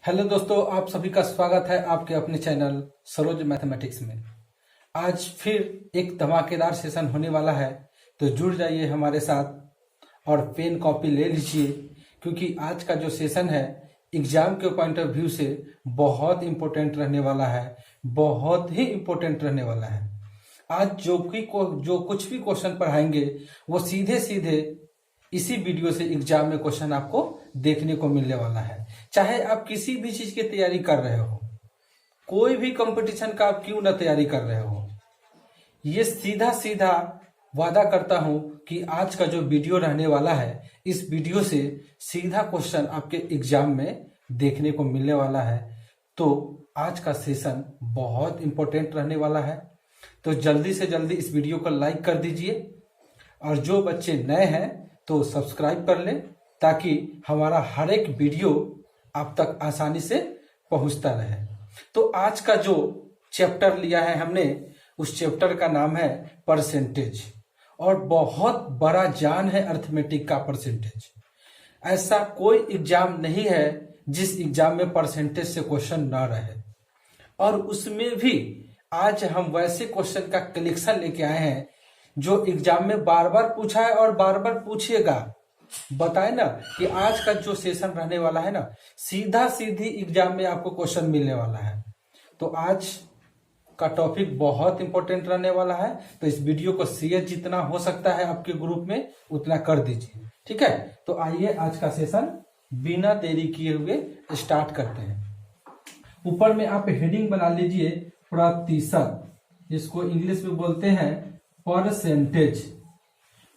Hello दोस्तों, आप सभी का स्वागत है आपके अपने चैनल सरोज मैथमेटिक्स में। आज फिर एक धमाकेदार सेशन होने वाला है, तो जुड़ जाइए हमारे साथ और पेन कॉपी ले लीजिए, क्योंकि आज का जो सेशन है एग्जाम के पॉइंट ऑफ व्यू से बहुत इम्पोर्टेंट रहने वाला है, बहुत ही इम्पोर्टेंट रहने वाला है। आज जो कुछ भी क्वेश्चन पढ़ाएंगे वो सीधे सीधे इसी वीडियो से एग्जाम में क्वेश्चन आपको देखने को मिलने वाला है। चाहे आप किसी भी चीज की तैयारी कर रहे हो, कोई भी कंपटीशन का आप क्यों ना तैयारी कर रहे हो, ये सीधा सीधा वादा करता हूं कि आज का जो वीडियो रहने वाला है, इस वीडियो से सीधा क्वेश्चन आपके एग्जाम में देखने को मिलने वाला है। तो आज का सेशन बहुत इंपॉर्टेंट रहने वाला है, तो जल्दी से जल्दी इस वीडियो को लाइक कर दीजिए और जो बच्चे नए हैं तो सब्सक्राइब कर लें, ताकि हमारा हर एक वीडियो आप तक आसानी से पहुंचता रहे। तो आज का जो चैप्टर लिया है हमने, उस चैप्टर का नाम है परसेंटेज, और बहुत बड़ा जान है अर्थमेटिक का परसेंटेज। ऐसा कोई एग्जाम नहीं है जिस एग्जाम में परसेंटेज से क्वेश्चन ना रहे, और उसमें भी आज हम वैसे क्वेश्चन का कलेक्शन लेके आए हैं जो एग्जाम में बार बार पूछा है और बार बार पूछिएगा। बताए ना कि आज का जो सेशन रहने वाला है ना, सीधा सीधी एग्जाम में आपको क्वेश्चन मिलने वाला है। तो आज का टॉपिक बहुत इंपॉर्टेंट रहने वाला है, तो इस वीडियो को शेयर जितना हो सकता है आपके ग्रुप में उतना कर दीजिए, ठीक है। तो आइए आज का सेशन बिना देरी किए हुए स्टार्ट करते हैं। ऊपर में आप हेडिंग बना लीजिए प्रतिशत, जिसको इंग्लिश में बोलते हैं परसेंटेज।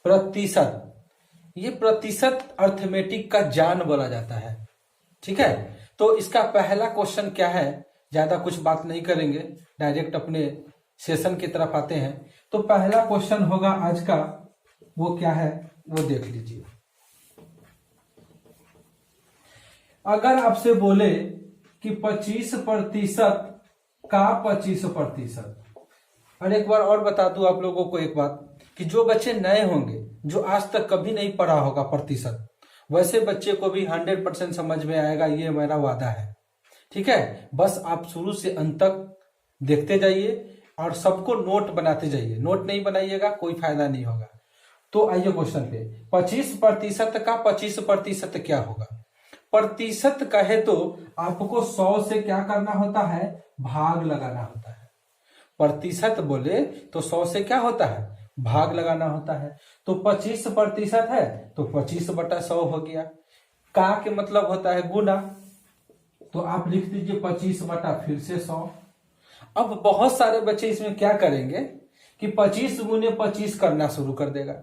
प्रतिशत, ये प्रतिशत अर्थमेटिक का जान बोला जाता है, ठीक है। तो इसका पहला क्वेश्चन क्या है, ज्यादा कुछ बात नहीं करेंगे, डायरेक्ट अपने सेशन की तरफ आते हैं। तो पहला क्वेश्चन होगा आज का, वो क्या है वो देख लीजिए। अगर आपसे बोले कि 25% का 25%, और एक बार और बता दूं आप लोगों को एक बात, कि जो बच्चे नए होंगे, जो आज तक कभी नहीं पढ़ा होगा प्रतिशत, वैसे बच्चे को भी 100% समझ में आएगा, ये मेरा वादा है, ठीक है। बस आप शुरू से अंत तक देखते जाइए और सबको नोट बनाते जाइए। नोट नहीं बनाइएगा कोई फायदा नहीं होगा। तो आइए क्वेश्चन पे, 25% का 25% क्या होगा। प्रतिशत कहे तो आपको 100 से क्या करना होता है, भाग लगाना होता है। प्रतिशत बोले तो 100 से क्या होता है, भाग लगाना होता है। तो 25% है तो 25/100 हो गया। का के मतलब होता है गुना, तो आप लिख दीजिए 25 फिर से 100। अब बहुत सारे बच्चे इसमें क्या करेंगे कि 25 गुने 25 करना शुरू कर देगा।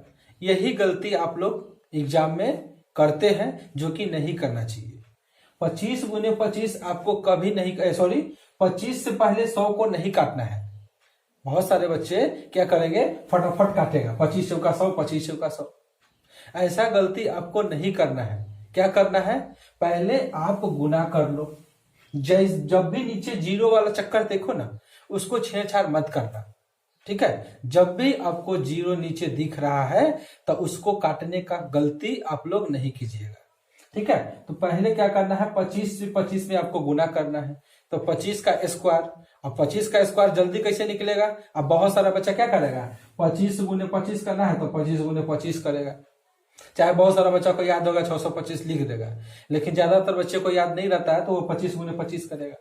यही गलती आप लोग एग्जाम में करते हैं, जो कि नहीं करना चाहिए। 25 गुने 25 आपको कभी नहीं, 25 से पहले 100 को नहीं काटना है। बहुत सारे बच्चे क्या करेंगे, फटाफट काटेगा, 25 चौका 100, 25 चौका 100। ऐसा गलती आपको नहीं करना है। क्या करना है, पहले आप गुना कर लो। जब भी नीचे जीरो वाला चक्कर देखो ना, उसको छेड़छाड़ मत करना, ठीक है। जब भी आपको जीरो नीचे दिख रहा है तो उसको काटने का गलती आप लोग नहीं कीजिएगा, ठीक है। तो पहले क्या करना है, 25 से 25 में आपको गुना करना है, तो 25 का स्क्वायर। अब 25 का स्क्वायर जल्दी कैसे निकलेगा, अब बहुत सारा बच्चा क्या करेगा, 25 गुने 25 करना है तो 25 गुने 25 करेगा। चाहे बहुत सारा बच्चा को याद होगा 625 लिख देगा, लेकिन ज्यादातर बच्चे को याद नहीं रहता है तो वो 25 गुने 25 करेगा,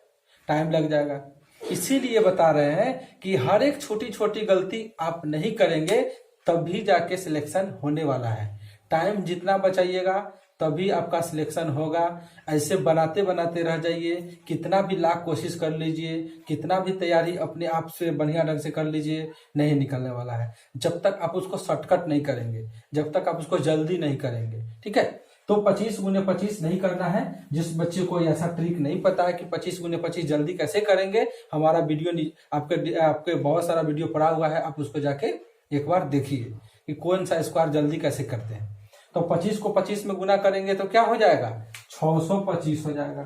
टाइम लग जाएगा। इसीलिए बता रहे हैं कि हर एक छोटी छोटी गलती आप नहीं करेंगे तभी जाके सिलेक्शन होने वाला है। टाइम जितना बचाइएगा तभी आपका सिलेक्शन होगा। ऐसे बनाते बनाते रह जाइए, कितना भी लाख कोशिश कर लीजिए, कितना भी तैयारी अपने आप से बढ़िया ढंग से कर लीजिए, नहीं निकलने वाला है जब तक आप उसको शॉर्टकट नहीं करेंगे, जब तक आप उसको जल्दी नहीं करेंगे, ठीक है। तो 25 गुने 25 नहीं करना है। जिस बच्चे को ऐसा ट्रिक नहीं पता है कि 25 गुने 25 जल्दी कैसे करेंगे, हमारा वीडियो आपके बहुत सारा वीडियो पड़ा हुआ है, आप उसको जाके एक बार देखिए कि कौन सा स्क्वायर जल्दी कैसे करते हैं। तो 25 को 25 में गुना करेंगे तो क्या हो जाएगा, 625 हो जाएगा।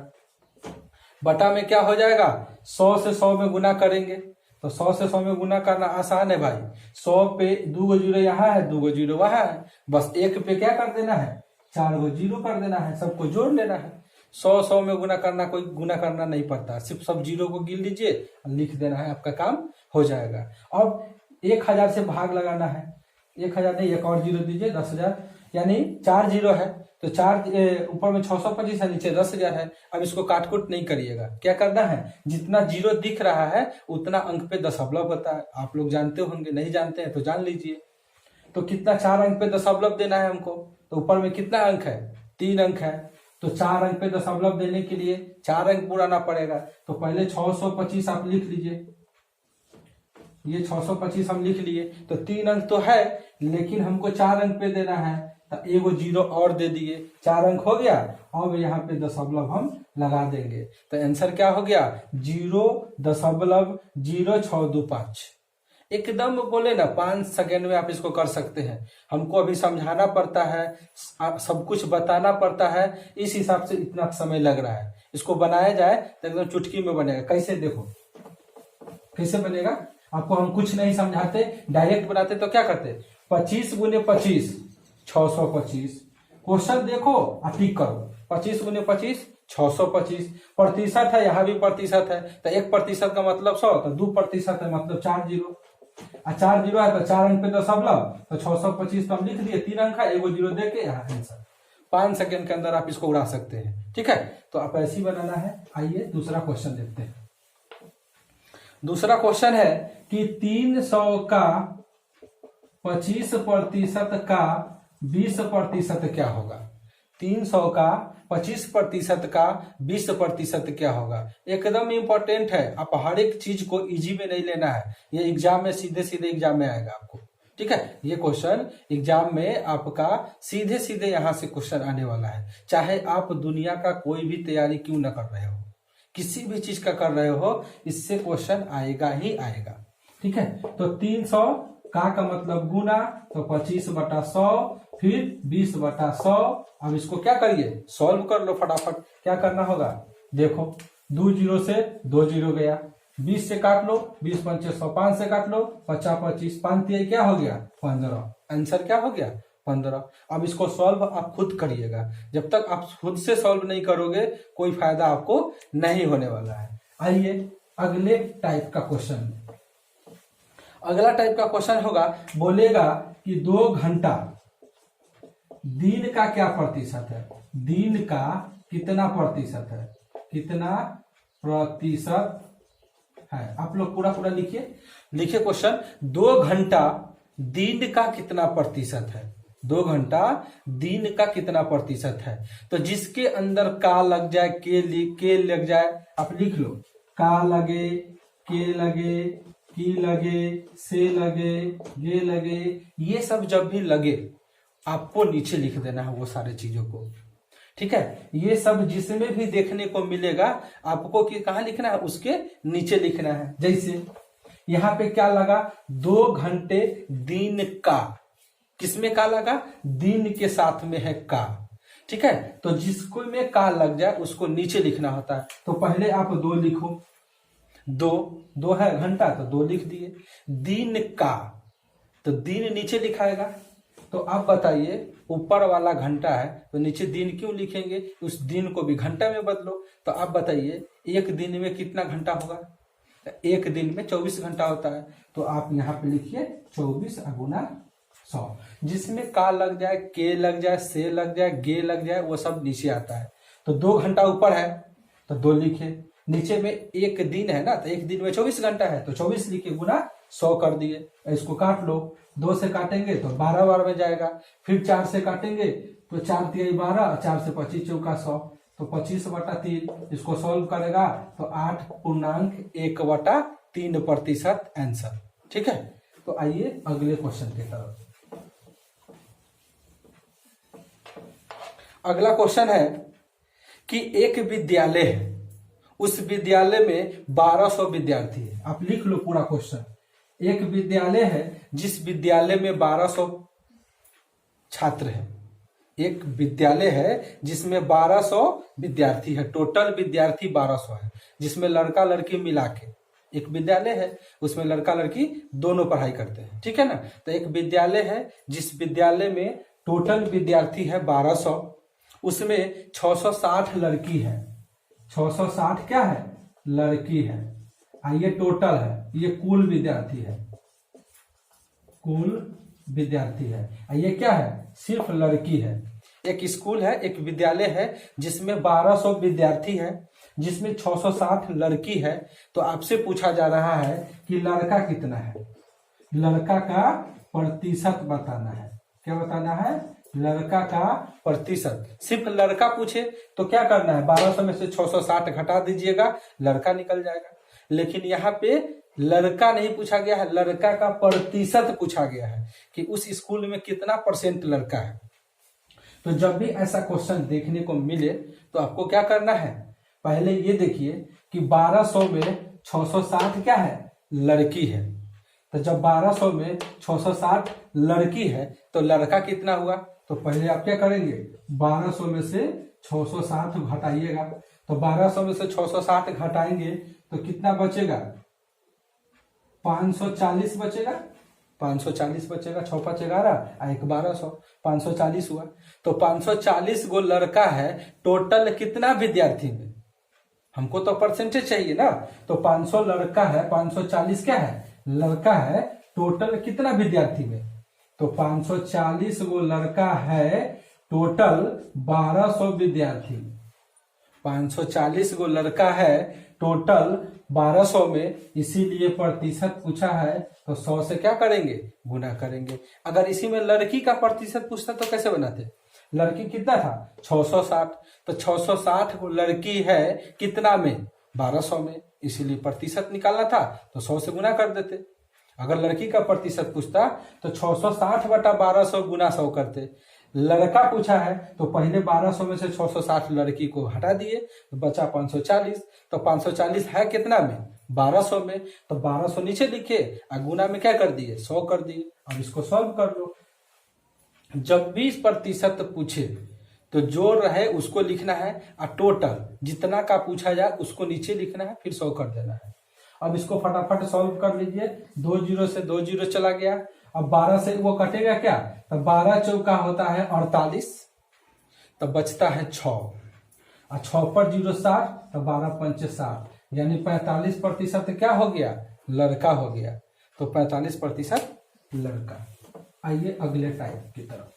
बटा में क्या हो जाएगा, 100 से 100 में गुना करेंगे तो 100 से 100 में गुना करना आसान है भाई। 100 पे 2 गो जीरो यहाँ है, 2 गो जीरो वहां है, बस एक पे क्या कर देना है, 4 गो जीरो कर देना है, सबको जोड़ लेना है। 100 में गुना करना, कोई गुना करना नहीं पड़ता, सिर्फ सब जीरो को गिन लीजिए, लिख देना है, आपका काम हो जाएगा। अब 1000 से भाग लगाना है, 1000 नहीं, एक और जीरो दीजिए, 10,000, यानी 4 जीरो है तो 4 ऊपर में 625 है, नीचे 10,000 है। अब इसको काटकुट नहीं करिएगा, क्या करना है, जितना जीरो दिख रहा है उतना अंक पे दशमलव होता है। आप लोग जानते होंगे, नहीं जानते हैं तो जान लीजिए। तो कितना, 4 अंक पे दशमलव देना है हमको, तो ऊपर में कितना अंक है, 3 अंक है, तो 4 अंक पे दशमलव देने के लिए 4 अंक पुराना पड़ेगा। तो पहले 625 आप लिख लीजिए, ये 625 हम लिख लिए, तो 3 अंक तो है लेकिन हमको 4 अंक पे देना है, तो एगो जीरो और दे दिए, 4 अंक हो गया। अब यहाँ पे दशमलव हम लगा देंगे, तो आंसर क्या हो गया, 0.0625। एकदम बोले ना 5 सेकेंड में आप इसको कर सकते हैं। हमको अभी समझाना पड़ता है, सब कुछ बताना पड़ता है, इस हिसाब से इतना समय लग रहा है। इसको बनाया जाए तो एकदम चुटकी में बनेगा। कैसे, देखो कैसे बनेगा, आपको हम कुछ नहीं समझाते, डायरेक्ट बनाते तो क्या करते, 25 गुने 25 625। क्वेश्चन देखो और टिक करो, 25 गुने 25 625। प्रतिशत है, यहाँ भी प्रतिशत है, तो 1% का मतलब 100, तो 2% है मतलब 4 जीरो, 4 जीरो है तो 4 अंक पे दशमलव, तो 625 तो हम लिख दिए, 3 अंक है, एगो जीरो दे के यहाँ आंसर। 5 सेकेंड के अंदर आप इसको उड़ा सकते हैं, ठीक है। तो आप ऐसे ही बनाना है। आइए दूसरा क्वेश्चन देखते हैं। दूसरा क्वेश्चन है कि 300 का 25% का 20% क्या होगा। 300 का 25% का 20% क्या होगा। एकदम इंपॉर्टेंट है, आप हर एक चीज को इजी में नहीं लेना है, ये एग्जाम में सीधे सीधे एग्जाम में आएगा आपको, ठीक है। ये क्वेश्चन एग्जाम में आपका सीधे सीधे यहां से क्वेश्चन आने वाला है, चाहे आप दुनिया का कोई भी तैयारी क्यों ना कर रहे हो, किसी भी चीज का कर रहे हो, इससे क्वेश्चन आएगा ही आएगा, ठीक है। तो 300 का मतलब गुना, तो 25/100, फिर 20/100। अब इसको क्या करिए, सॉल्व कर लो फटाफट। क्या करना होगा, देखो 2 जीरो से 2 जीरो गया, 20 से काट लो, 20 पंचे 100, 5 से काट लो, 50 25, 5 तिहाई क्या हो गया 15। आंसर क्या हो गया 15। अब इसको सॉल्व आप खुद करिएगा, जब तक आप खुद से सॉल्व नहीं करोगे कोई फायदा आपको नहीं होने वाला है। आइए अगले टाइप का क्वेश्चन। अगला टाइप का क्वेश्चन होगा, बोलेगा कि 2 घंटा दिन का क्या प्रतिशत है, दिन का कितना प्रतिशत है, कितना प्रतिशत है। आप लोग पूरा पूरा लिखिए, लिखिए क्वेश्चन। 2 घंटा दिन का कितना प्रतिशत है, 2 घंटा दिन का कितना प्रतिशत है। तो जिसके अंदर का लग जाए, के लग जाए, आप लिख लो, का लगे, के लगे, की लगे, से लगे, ये लगे, ये सब जब भी लगे आपको नीचे लिख देना है वो सारे चीजों को, ठीक है। ये सब जिसमें भी देखने को मिलेगा आपको कि कहाँ लिखना है, उसके नीचे लिखना है। जैसे यहाँ पे क्या लगा, 2 घंटे दिन का, किसमें का लगा, दिन के साथ में है का, ठीक है। तो जिसको में का लग जाए उसको नीचे लिखना होता है। तो पहले आप 2 लिखो, 2 है घंटा तो 2 लिख दिए। दिन का, तो दिन नीचे लिखाएगा। तो आप बताइए, ऊपर वाला घंटा है तो नीचे दिन क्यों लिखेंगे, उस दिन को भी घंटा में बदलो। तो आप बताइए एक दिन में कितना घंटा होगा, एक दिन में 24 घंटा होता है। तो आप यहाँ पे लिखिए 24 गुना 100। जिसमें का लग जाए, के लग जाए, से लग जाए, गे लग जाए, वो सब नीचे आता है। तो 2 घंटा ऊपर है तो 2 लिखे, नीचे में एक दिन है ना, तो एक दिन में 24 घंटा है तो 24 लिखे, गुना 100 कर दिए। इसको काट लो, 2 से काटेंगे तो 12 बार में जाएगा, फिर 4 से काटेंगे तो 4 तिहाई 12, 4 से 25 चौका 100, तो 25/3। इसको सॉल्व करेगा तो 8.1/3% आंसर, ठीक है। तो आइए अगले क्वेश्चन की तरफ। अगला क्वेश्चन है कि एक विद्यालय है, उस विद्यालय में 1200 विद्यार्थी है। आप लिख लो पूरा क्वेश्चन। एक विद्यालय है जिस विद्यालय में 1200 छात्र हैं। एक विद्यालय है जिसमें 1200 विद्यार्थी है, टोटल विद्यार्थी 1200 है, जिसमें लड़का लड़की मिला के एक विद्यालय है, उसमें लड़का लड़की दोनों पढ़ाई करते हैं, ठीक है ना। तो एक विद्यालय है जिस विद्यालय में टोटल विद्यार्थी है 1200 उसमें 660 लड़की है, 660 क्या है, लड़की है। ये टोटल है, ये कुल विद्यार्थी है, कुल विद्यार्थी है। ये क्या है, सिर्फ लड़की है। एक स्कूल है, एक विद्यालय है जिसमें 1200 विद्यार्थी है, जिसमें 660 लड़की है। तो आपसे पूछा जा रहा है कि लड़का कितना है, लड़का का प्रतिशत बताना है। क्या बताना है, लड़का का प्रतिशत। सिर्फ लड़का पूछे तो क्या करना है, 1200 में से 660 घटा दीजिएगा, लड़का निकल जाएगा। लेकिन यहाँ पे लड़का नहीं पूछा गया है, लड़का का प्रतिशत पूछा गया है कि उस स्कूल में कितना परसेंट लड़का है। तो जब भी ऐसा क्वेश्चन देखने को मिले तो आपको क्या करना है, पहले ये देखिए कि 1200 में 660 क्या है, लड़की है। तो जब 1200 में 660 लड़की है तो लड़का कितना हुआ, तो पहले आप क्या करेंगे, 1200 में से 660 घटाइएगा। तो 1200 में से 660 घटाएंगे तो कितना बचेगा, 540 बचेगा, 540 बचेगा। 6 5 11 एक 1200, 540 हुआ। तो 540 गो लड़का है, टोटल कितना विद्यार्थी में, हमको तो परसेंटेज चाहिए ना। तो 500 लड़का है, 540 क्या है, लड़का है, टोटल कितना विद्यार्थी में, तो 540 गो लड़का है, टोटल 1200 विद्यार्थी। 540 गो लड़का है, टोटल 1200 में, इसीलिए प्रतिशत पूछा है तो 100 से क्या करेंगे, गुना करेंगे। अगर इसी में लड़की का प्रतिशत पूछता तो कैसे बनाते, लड़की कितना था, 660, तो 660 को लड़की है कितना में, 1200 में, इसीलिए प्रतिशत निकालना था तो 100 से गुना कर देते। अगर लड़की का प्रतिशत पूछता तो 660 बटा 1200 गुना 100 करते। लड़का पूछा है तो पहले 1200 में से 660 लड़की को हटा दिए तो बचा 540। तो 540 है कितना में, 1200 में, तो 1200 नीचे लिखे और गुना में क्या कर दिए, 100 कर दिए। अब इसको सॉल्व कर लो। जब 20% पूछे तो जो रहे उसको लिखना है और टोटल जितना का पूछा जाए उसको नीचे लिखना है, फिर 100 कर देना है। अब इसको फटाफट सॉल्व कर लीजिए। 2 जीरो से 2 जीरो चला गया। अब 12 से वो कटेगा क्या, तो 12 चौका होता है 48, तो बचता है 6 और 6 पर 0 60, तो 12 पंचे 60, यानी 45% क्या हो गया, लड़का हो गया। तो 45% लड़का। आइए अगले टाइप की तरफ।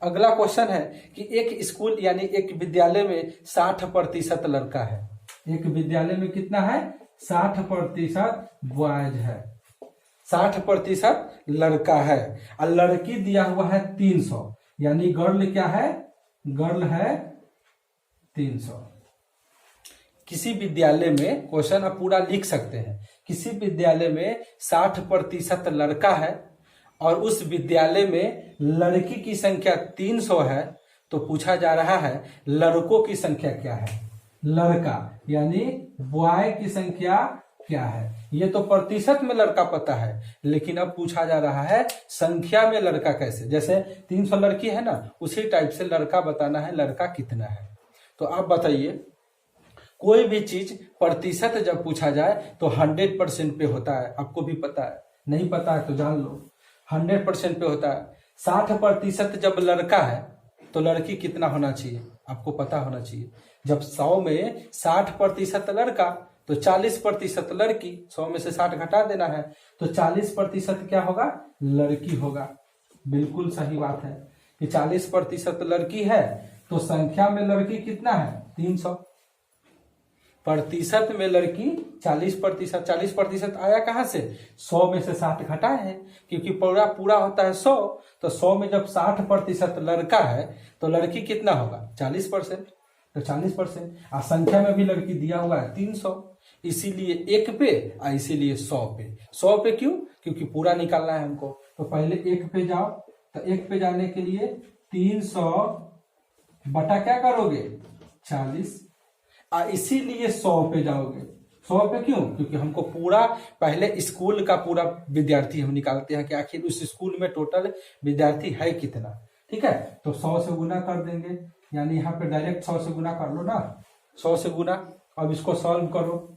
अगला क्वेश्चन है कि एक स्कूल यानी एक विद्यालय में 60% लड़का है। एक विद्यालय में कितना है, 60% बॉयज है, 60% लड़का है और लड़की दिया हुआ है 300, यानी गर्ल क्या है, गर्ल है 300। किसी विद्यालय में, क्वेश्चन आप पूरा लिख सकते हैं, किसी विद्यालय में 60% लड़का है और उस विद्यालय में लड़की की संख्या 300 है, तो पूछा जा रहा है लड़कों की संख्या क्या है, लड़का यानी बॉय की संख्या क्या है। ये तो प्रतिशत में लड़का पता है, लेकिन अब पूछा जा रहा है संख्या में लड़का कैसे। जैसे 300 लड़की है ना, उसी टाइप से लड़का बताना है, लड़का कितना है। तो आप बताइए, कोई भी चीज प्रतिशत जब पूछा जाए तो 100% पे होता है, आपको भी पता है, नहीं पता है तो जान लो, 100% पे होता है। 60% जब लड़का है तो लड़की कितना होना चाहिए, आपको पता होना चाहिए। जब 100 में 60% लड़का तो 40% लड़की, 100 में से 60 घटा देना है तो 40% क्या होगा, लड़की होगा। बिल्कुल सही बात है कि 40% लड़की है, तो संख्या में लड़की कितना है, 300। प्रतिशत में लड़की 40%। 40% आया कहां से, 100 में से 60 घटाए हैं, क्योंकि पूरा होता है 100, तो 100 में जब 60% लड़का है तो लड़की कितना होगा, 40%, तो 40%। और संख्या में भी लड़की दिया हुआ है 300, इसीलिए 1 पे और इसीलिए 100 पे। 100 पे क्यों, क्योंकि पूरा निकालना है हमको। तो पहले 1 पे जाओ, तो 1 पे जाने के लिए 300 बटा क्या करोगे, 40, और इसीलिए 100 पे जाओगे। 100 पे क्यों, क्योंकि हमको पूरा पहले स्कूल का पूरा विद्यार्थी हम निकालते हैं कि आखिर उस स्कूल में टोटल विद्यार्थी है कितना। ठीक है, तो 100 से गुना कर देंगे, यानी यहाँ पे डायरेक्ट 100 से गुना कर लो ना, 100 से गुना। अब इसको सॉल्व करो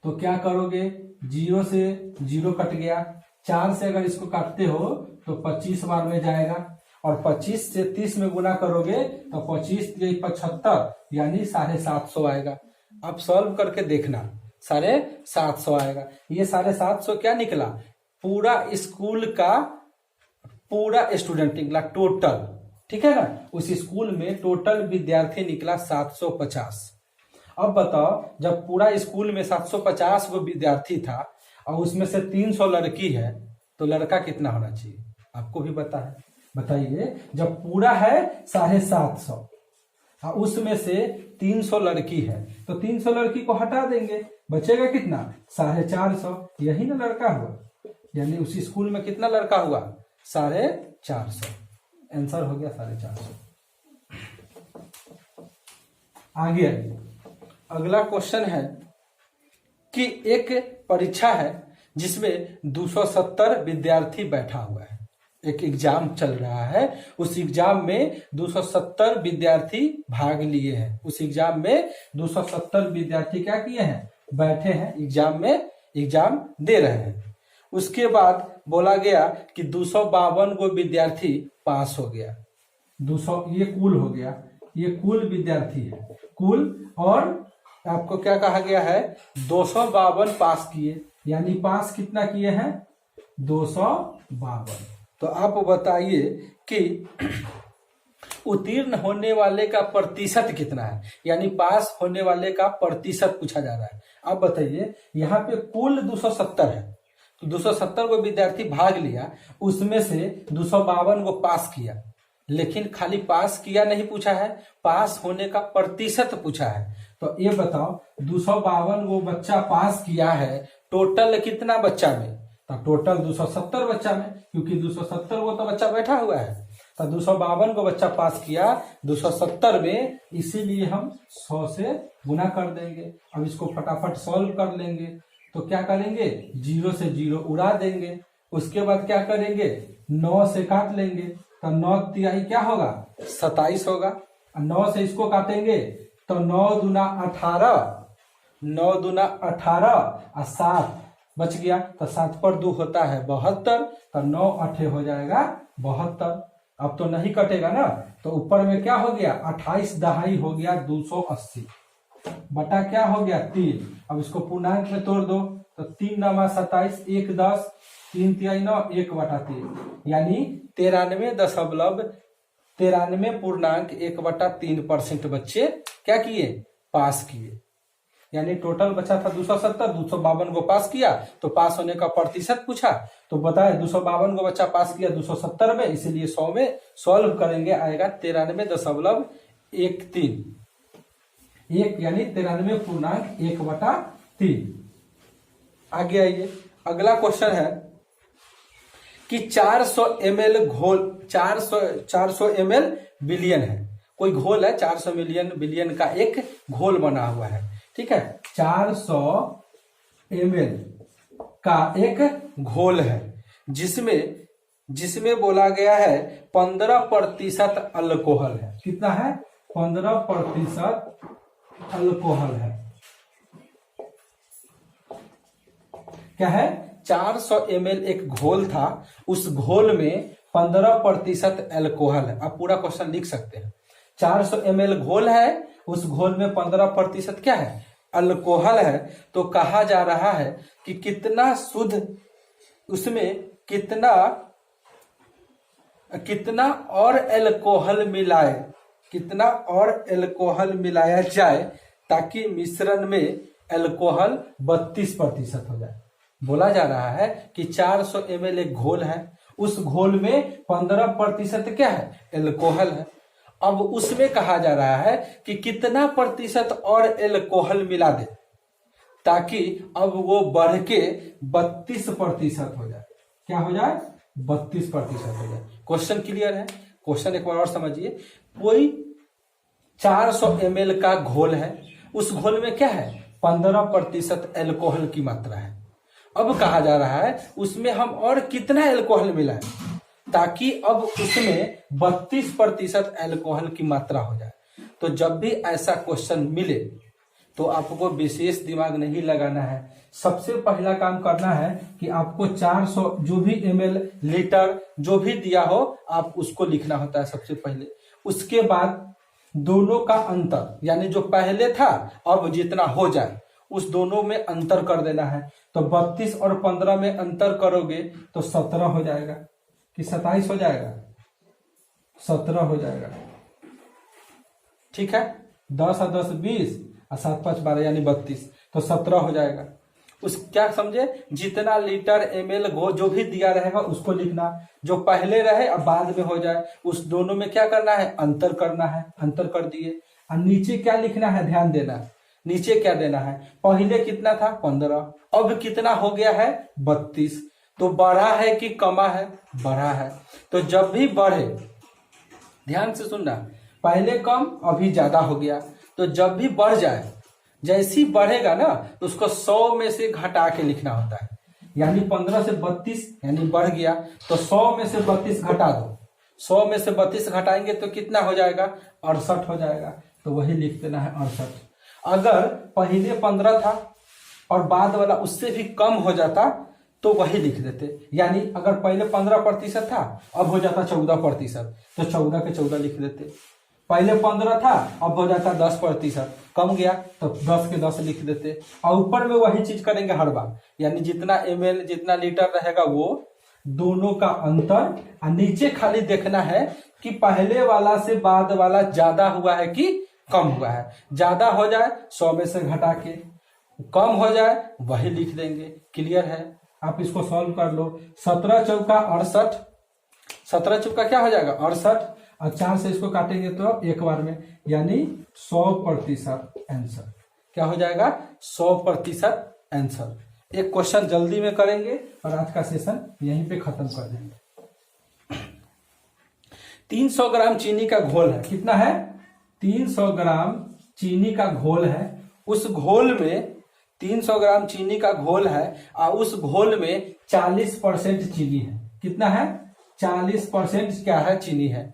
तो क्या करोगे, 0 से 0 कट गया, 4 से अगर इसको काटते हो तो 25 बार में जाएगा, और 25 से 30 में गुना करोगे तो 25 × 75 यानी 750 आएगा। अब सॉल्व करके देखना, 750 आएगा। ये 750 क्या निकला? पूरा स्कूल का पूरा स्टूडेंट निकला टोटल, ठीक है ना। उस स्कूल में टोटल विद्यार्थी निकला 750। अब बताओ, जब पूरा स्कूल में 750 गो विद्यार्थी था और उसमें से 300 लड़की है तो लड़का कितना होना चाहिए? आपको भी पता है, बताइए। जब पूरा है 750 और उसमें से 300 लड़की है तो 300 लड़की को हटा देंगे, बचेगा कितना? 450। यही ना लड़का हुआ, यानी उसी स्कूल में कितना लड़का हुआ? 450। आंसर हो गया 450। आगे अगला क्वेश्चन है कि एक परीक्षा है जिसमें 270 विद्यार्थी बैठा हुआ है। एक एग्जाम चल रहा है, उस एग्जाम में 270 विद्यार्थी भाग लिए हैं। उस एग्जाम में 270 विद्यार्थी क्या किए हैं? बैठे हैं एग्जाम में, एग्जाम दे रहे हैं। उसके बाद बोला गया कि 252 गो विद्यार्थी पास हो गया। 200 ये कुल हो गया, ये कुल विद्यार्थी है, कुल। और आपको क्या कहा गया है? 252 पास किए, यानी पास कितना किए हैं? 252। तो आप बताइए कि उत्तीर्ण होने वाले का प्रतिशत कितना है, यानी पास होने वाले का प्रतिशत पूछा जा रहा है। आप बताइए, यहाँ पे कुल 270 है तो 270 को विद्यार्थी भाग लिया, उसमें से 252 को पास किया, लेकिन खाली पास किया नहीं पूछा है, पास होने का प्रतिशत पूछा है। तो ये बताओ, 252 वो बच्चा पास किया है, टोटल कितना बच्चा में? तो टोटल 270 बच्चा में, क्योंकि 270 वो तो बच्चा बैठा हुआ है। तो 252 को बच्चा पास किया 270 में, इसीलिए हम 100 से गुना कर देंगे। अब इसको फटाफट सॉल्व कर लेंगे। तो क्या करेंगे? 0 से 0 उड़ा देंगे। उसके बाद क्या करेंगे? 9 से काट लेंगे, तो 9 तिहाई क्या होगा? 27 होगा। 9 से इसको काटेंगे तो 9 दूना 18, 9 दूना 18 और 7 बच गया, तो 7 पर 2 होता है 72, तो 9 8 हो जाएगा 72। अब तो नहीं कटेगा ना, तो ऊपर में क्या हो गया? 28 दहाई हो गया 280 बटा क्या हो गया? 3। अब इसको पूर्णांक में तोड़ दो, तो 3 9 27, 1 10, 3 तिहाई 9, 1/3, यानी 93.1/3% बच्चे क्या किए? पास किए। यानी टोटल बचा था 270, 252 को पास किया, तो पास होने का प्रतिशत पूछा, तो बताए 252 को बच्चा पास किया 270 में, इसीलिए 100 में सॉल्व करेंगे, आएगा 93.13, यानी 93.1/3। आगे आइए, अगला क्वेश्चन है कि 400 ml घोल, 400 ml बिलियन है, कोई घोल है, 400 मिलियन बिलियन का एक घोल बना हुआ है, ठीक है। 400 ml का एक घोल है जिसमें बोला गया है 15% अल्कोहल है। कितना है? 15% अल्कोहल है। क्या है? 400 ml एक घोल था, उस घोल में 15% अल्कोहल है। आप पूरा क्वेश्चन लिख सकते हैं। 400 ml घोल है, उस घोल में 15% क्या है? अल्कोहल है। तो कहा जा रहा है कि कितना शुद्ध, उसमें कितना और अल्कोहल मिलाए, कितना और अल्कोहल मिलाया जाए ताकि मिश्रण में अल्कोहल 32% हो जाए। बोला जा रहा है कि 400 ml एक घोल है, उस घोल में 15% क्या है? अल्कोहल है। अब उसमें कहा जा रहा है कि कितना प्रतिशत और अल्कोहल मिला दे ताकि अब वो बढ़ के 32% हो जाए। क्या हो जाए? 32% हो जाए। क्वेश्चन क्लियर है? क्वेश्चन एक बार और समझिए। कोई 400 ml का घोल है, उस घोल में क्या है? 15% अल्कोहल की मात्रा है। अब कहा जा रहा है उसमें हम और कितना अल्कोहल मिलाएं ताकि अब उसमें 32% अल्कोहल की मात्रा हो जाए। तो जब भी ऐसा क्वेश्चन मिले तो आपको विशेष दिमाग नहीं लगाना है। सबसे पहला काम करना है कि आपको 400 जो भी ml लीटर जो भी दिया हो आप उसको लिखना होता है सबसे पहले। उसके बाद दोनों का अंतर, यानी जो पहले था अब जितना हो जाए उस दोनों में अंतर कर देना है। तो 32 और 15 में अंतर करोगे तो 17 हो जाएगा कि 27 हो जाएगा, 17 हो जाएगा। ठीक है, 10 और 10 20 और 7 5 12 यानी 32, तो 17 हो जाएगा। उस क्या समझे, जितना लीटर ml जो भी दिया रहेगा उसको लिखना, जो पहले रहे अब बाद में हो जाए उस दोनों में क्या करना है, अंतर करना है। अंतर कर दिए। और नीचे क्या लिखना है, ध्यान देना, नीचे क्या देना है, पहले कितना था 15, अब कितना हो गया है 32। तो बढ़ा है कि कमा है, बढ़ा है। तो जब भी बढ़े, ध्यान से सुनना, पहले कम अभी ज्यादा हो गया, तो जब भी बढ़ जाए, जैसी बढ़ेगा ना तो उसको 100 में से घटा के लिखना होता है। यानी 15 से 32 यानी बढ़ गया, तो 100 में से 32 घटा दो। 100 में से 32 घटाएंगे तो कितना हो जाएगा, 68 हो जाएगा। तो वही लिख देना है 68। अगर पहले 15 था और बाद वाला उससे भी कम हो जाता तो वही लिख देते। यानी अगर पहले 15% था अब हो जाता 14%, तो 14 के 14 लिख देते। पहले 15 था अब हो जाता 10%, कम गया तो 10 के 10 लिख देते। और ऊपर में वही चीज करेंगे हर बार, यानी जितना ml जितना लीटर रहेगा वो दोनों का अंतर। और नीचे खाली देखना है कि पहले वाला से बाद वाला ज्यादा हुआ है कि कम हुआ है। ज्यादा हो जाए 100 में से घटा के, कम हो जाए वही लिख देंगे। क्लियर है, आप इसको सॉल्व कर लो। 17 चौका 68, 17 चौका क्या हो जाएगा 68, और 4 से इसको काटेंगे तो एक बार में, यानी 100% आंसर क्या हो जाएगा, 100% आंसर। एक क्वेश्चन जल्दी में करेंगे और आज का सेशन यहीं पे खत्म कर देंगे। 300 ग्राम चीनी का घोल है, कितना है, 300 ग्राम चीनी का घोल है। उस घोल में 300 ग्राम चीनी का घोल है और उस घोल में 40% चीनी है। कितना है, 40% क्या है, चीनी है।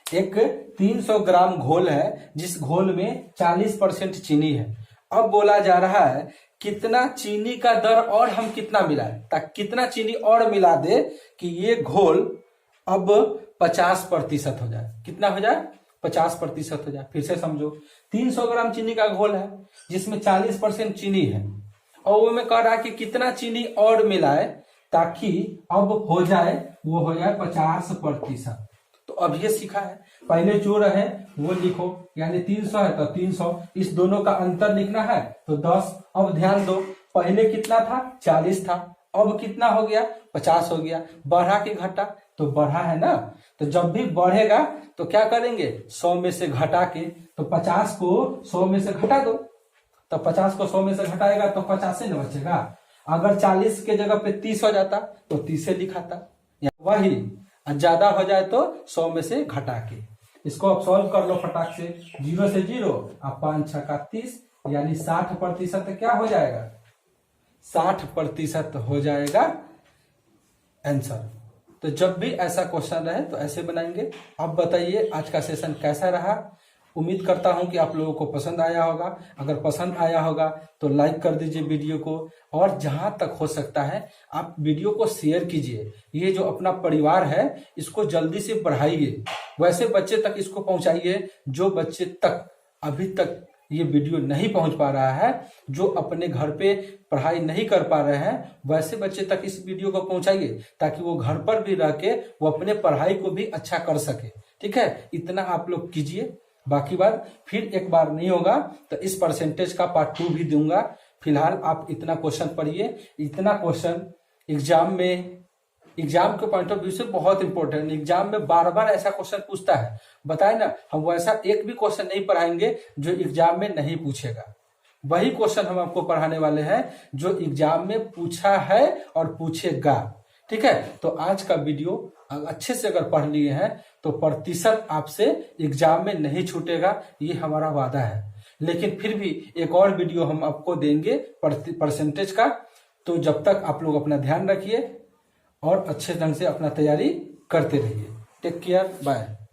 एक 300 ग्राम घोल है जिस घोल में 40% चीनी है। अब बोला जा रहा है कितना चीनी का दर और हम कितना मिलाएं, ताकि कितना चीनी और मिला दे कि ये घोल अब 50% हो जाए। कितना हो जाए, 50% हो जाए। फिर से समझो, 300 ग्राम चीनी का घोल है जिसमें 40% चीनी है, और वो में कह रहा है कि कितना चीनी और मिलाए ताकि अब हो जाए, वो हो जाए 50%। तो अब ये सीखा है, पहले जो रहे वो लिखो, यानी 300 है तो 300, इस दोनों का अंतर लिखना है तो 10। अब ध्यान दो, पहले कितना था 40 था, अब कितना हो गया 50 हो गया। बढ़ा के घटा तो बढ़ा है ना, तो जब भी बढ़ेगा तो क्या करेंगे 100 में से घटा के, तो 50 को 100 में से घटा दो, तो 50 को 100 में से घटाएगा तो 50 से न बचेगा। अगर 40 के जगह पे 30 हो जाता तो 30 से लिखाता, वही ज्यादा हो जाए तो 100 में से घटा के। इसको अब सॉल्व कर लो फटाक से, 0 से 0 और 5 छक्का 30, यानी 60% क्या हो जाएगा, 60% हो जाएगा आंसर। तो जब भी ऐसा क्वेश्चन रहे तो ऐसे बनाएंगे। अब बताइए आज का सेशन कैसा रहा। उम्मीद करता हूं कि आप लोगों को पसंद आया होगा। अगर पसंद आया होगा तो लाइक कर दीजिए वीडियो को, और जहां तक हो सकता है आप वीडियो को शेयर कीजिए। ये जो अपना परिवार है इसको जल्दी से बढ़ाइए, वैसे बच्चे तक इसको पहुंचाइए जो बच्चे तक अभी तक ये वीडियो नहीं पहुंच पा रहा है, जो अपने घर पे पढ़ाई नहीं कर पा रहे हैं, वैसे बच्चे तक इस वीडियो को पहुंचाइए ताकि वो घर पर भी रह के वो अपने पढ़ाई को भी अच्छा कर सके। ठीक है, इतना आप लोग कीजिए। बाकी बात फिर एक बार नहीं होगा तो इस परसेंटेज का पार्ट 2 भी दूंगा। फिलहाल आप इतना क्वेश्चन पढ़िए। इतना क्वेश्चन एग्जाम के पॉइंट ऑफ व्यू से बहुत इंपॉर्टेंट। एग्जाम में बार बार ऐसा क्वेश्चन पूछता है, बताए ना, हम वैसा एक भी क्वेश्चन नहीं पढ़ाएंगे जो एग्जाम में नहीं पूछेगा। वही क्वेश्चन हम आपको पढ़ाने वाले हैं जो एग्जाम में पूछा है और पूछेगा। ठीक है, तो आज का वीडियो अच्छे से अगर पढ़ लिए हैं तो प्रतिशत आपसे एग्जाम में नहीं छूटेगा, ये हमारा वादा है। लेकिन फिर भी एक और वीडियो हम आपको देंगे परसेंटेज का। तो जब तक आप लोग अपना ध्यान रखिए और अच्छे ढंग से अपना तैयारी करते रहिए। Take care, bye.